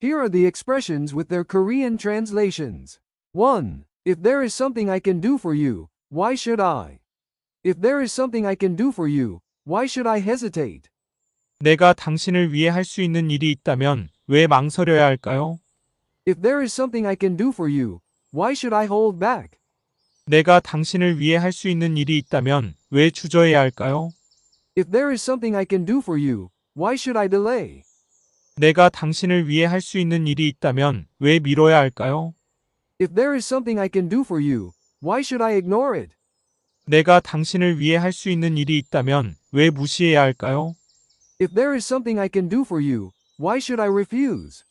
Here are the expressions with their Korean translations. 1. If there is something I can do for you, why should I? If there is something I can do for you, why should I hesitate? 내가 당신을 위해 할 수 있는 일이 있다면 왜 망설여야 할까요? If there is something I can do for you, why should I hold back? 내가 당신을 위해 할 수 있는 일이 있다면 왜 주저해야 할까요? If there is something I can do for you, why should I delay? 내가 당신을 위해 할 수 있는 일이 있다면 왜 미뤄야 할까요? If there is something I can do for you, why should I ignore it? 내가 당신을 위해 할 수 있는 일이 있다면 왜 무시해야 할까요? If there is something I can do for you, why should I refuse?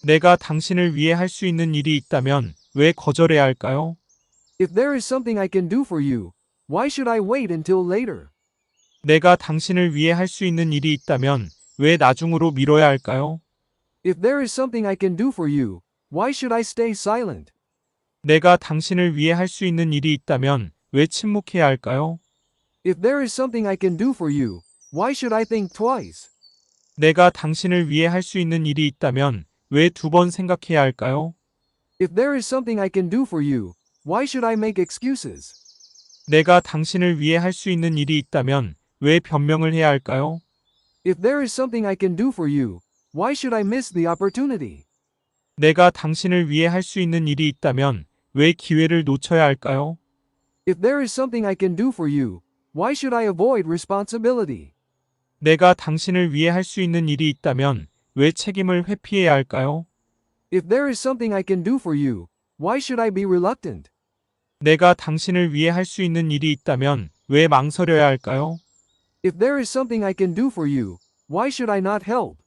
내가 당신을 위해 할 수 있는 일이 있다면 왜 거절해야 할까요? If there is something I can do for you, why should I wait until later? 내가 당신을 위해 할 수 있는 일이 있다면 왜 나중으로 미뤄야 할까요? If there is something I can do for you, why should I stay silent? 내가 당신을 위해 할 수 있는 일이 있다면 왜 침묵해야 할까요? If there is something I can do for you, why should I think twice? 내가 당신을 위해 할 수 있는 일이 있다면 왜 두 번 생각해야 할까요? If there is something I can do for you, why should I make excuses? 내가 당신을 위해 할 수 있는 일이 있다면 왜 변명을 해야 할까요? If there is something I can do for you, why should I miss the opportunity? 내가 당신을 위해 할 수 있는 일이 있다면 왜 기회를 놓쳐야 할까요? If there is something I can do for you, why should I avoid responsibility? 내가 당신을 위해 할 수 있는 일이 있다면 왜 책임을 회피해야 할까요? If there is something I can do for you, why should I be reluctant? 내가 당신을 위해 할 수 있는 일이 있다면 왜 망설여야 할까요? If there is something I can do for you, why should I not help?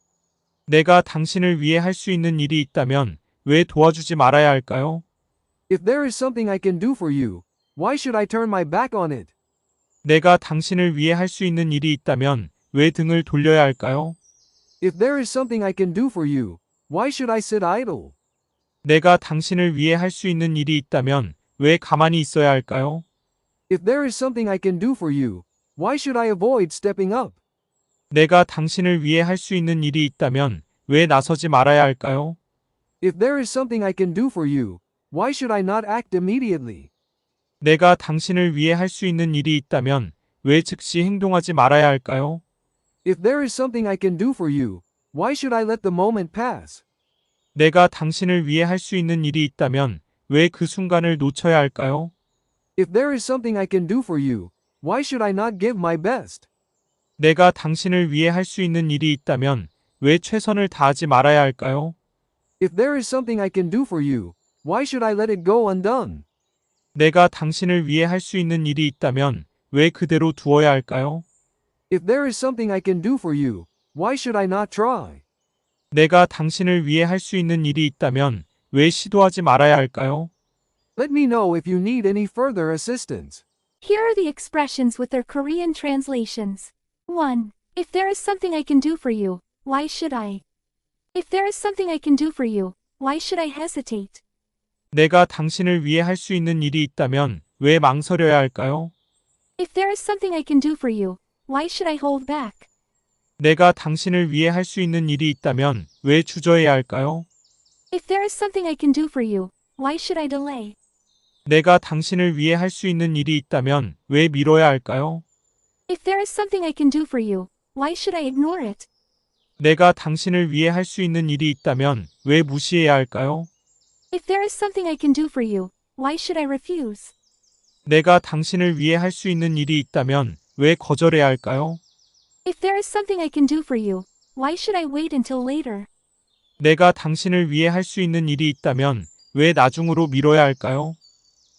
내가 당신을 위해 할 수 있는 일이 있다면 왜 도와주지 말아야 할까요? If there is something I can do for you, why should I turn my back on it? 내가 당신을 위해 할 수 있는 일이 있다면 왜 등을 돌려야 할까요? If there is something I can do for you, why should I sit idle? 내가 당신을 위해 할 수 있는 일이 있다면 왜 가만히 있어야 할까요? If there is something I can do for you, why should I avoid stepping up? 내가 당신을 위해 할 수 있는 일이 있다면 왜 나서지 말아야 할까요? If there is something I can do for you, why should I not act immediately? 내가 당신을 위해 할 수 있는 일이 있다면 왜 즉시 행동하지 말아야 할까요? If there is something I can do for you, why should I let the moment pass? 내가 당신을 위해 할 수 있는 일이 있다면 왜 그 순간을 놓쳐야 할까요? If there is something I can do for you, why should I not give my best? 내가 당신을 위해 할 수 있는 일이 있다면 왜 최선을 다하지 말아야 할까요? If there is something I can do for you, why should I let it go undone? 내가 당신을 위해 할 수 있는 일이 있다면 왜 그대로 두어야 할까요? If there is something I can do for you, why should I not try? 내가 당신을 위해 할 수 있는 일이 있다면 왜 시도하지 말아야 할까요? Let me know if you need any further assistance. Here are the expressions with their Korean translations. 1. If there is something I can do for you, why should I? If there is something I can do for you, why should I hesitate? 내가 당신을 위해 할 수 있는 일이 있다면 왜 망설여야 할까요? If there is something I can do for you, why should I hold back? 내가 당신을 위해 할 수 있는 일이 있다면 왜 주저해야 할까요? If there is something I can do for you, why should I delay? 내가 당신을 위해 할 수 있는 일이 있다면 왜 미뤄야 할까요? If there is something I can do for you, why should I ignore it? 내가 당신을 위해 할 수 있는 일이 있다면 왜 무시해야 할까요? If there is something I can do for you, why should I refuse? 내가 당신을 위해 할 수 있는 일이 있다면 왜 거절해야 할까요? If there is something I can do for you, why should I wait until later? 내가 당신을 위해 할 수 있는 일이 있다면 왜 나중으로 미뤄야 할까요?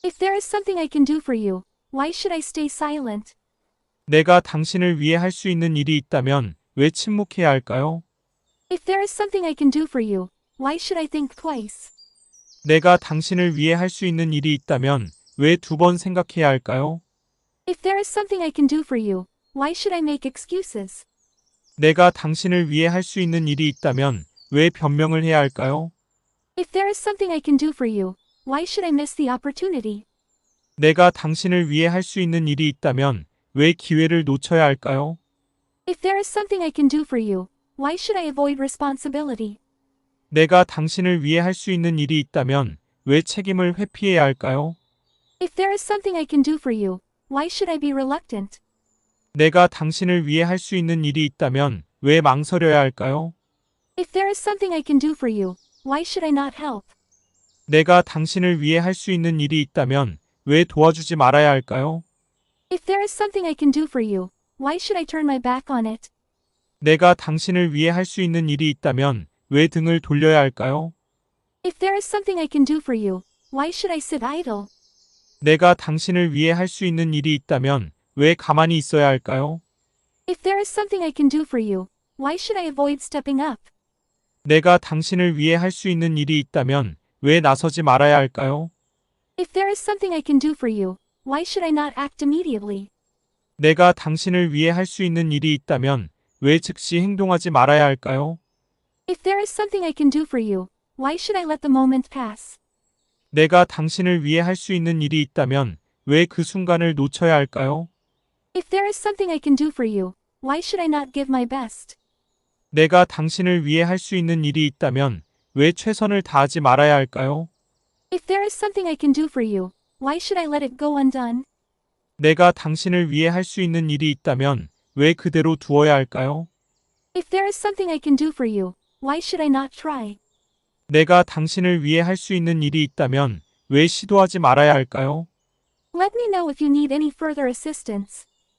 If there is something I can do for you, why should I stay silent? 내가 당신을 위해 할 수 있는 일이 있다면 왜 침묵해야 할까요? If there is something I can do for you, why should I think twice? 내가 당신을 위해 할 수 있는 일이 있다면 왜 두 번 생각해야 할까요? If there is something I can do for you, why should I make excuses? 내가 당신을 위해 할 수 있는 일이 있다면 왜 변명을 해야 할까요? If there is something I can do for you, why should I miss the opportunity? 내가 당신을 위해 할 수 있는 일이 있다면 왜 기회를 놓쳐야 할까요? If there is something I can do for you, why should I avoid responsibility? 내가 당신을 위해 할 수 있는 일이 있다면 왜 책임을 회피해야 할까요? If there is something I can do for you, why should I be reluctant? 내가 당신을 위해 할 수 있는 일이 있다면 왜 망설여야 할까요? If there is something I can do for you, why should I not help? 내가 당신을 위해 할 수 있는 일이 있다면 왜 도와주지 말아야 할까요? If there is something I can do for you, why should I turn my back on it? 내가 당신을 위해 할 수 있는 일이 있다면 왜 등을 돌려야 할까요? If there is something I can do for you, why should I sit idle? 내가 당신을 위해 할 수 있는 일이 있다면 왜 가만히 있어야 할까요? If there is something I can do for you, why should I avoid stepping up? 내가 당신을 위해 할 수 있는 일이 있다면 왜 나서지 말아야 할까요? If there is something I can do for you, why should I not act immediately? 내가 당신을 위해 할 수 있는 일이 있다면 왜 즉시 행동하지 말아야 할까요? If there is something I can do for you, why should I let the moment pass? 내가 당신을 위해 할 수 있는 일이 있다면 왜 그 순간을 놓쳐야 할까요? If there is something I can do for you, why should I not give my best? 내가 당신을 위해 할 수 있는 일이 있다면 왜 최선을 다하지 말아야 할까요? If there is something I can do for you, why should I let it go undone? 내가 당신을 위해 할 수 있는 일이 있다면 왜 그대로 두어야 할까요? If there is something I can do for you, why should I not try? 내가 당신을 위해 할 수 있는 일이 있다면 왜 시도하지 말아야 할까요? Let me know if you need any further assistance.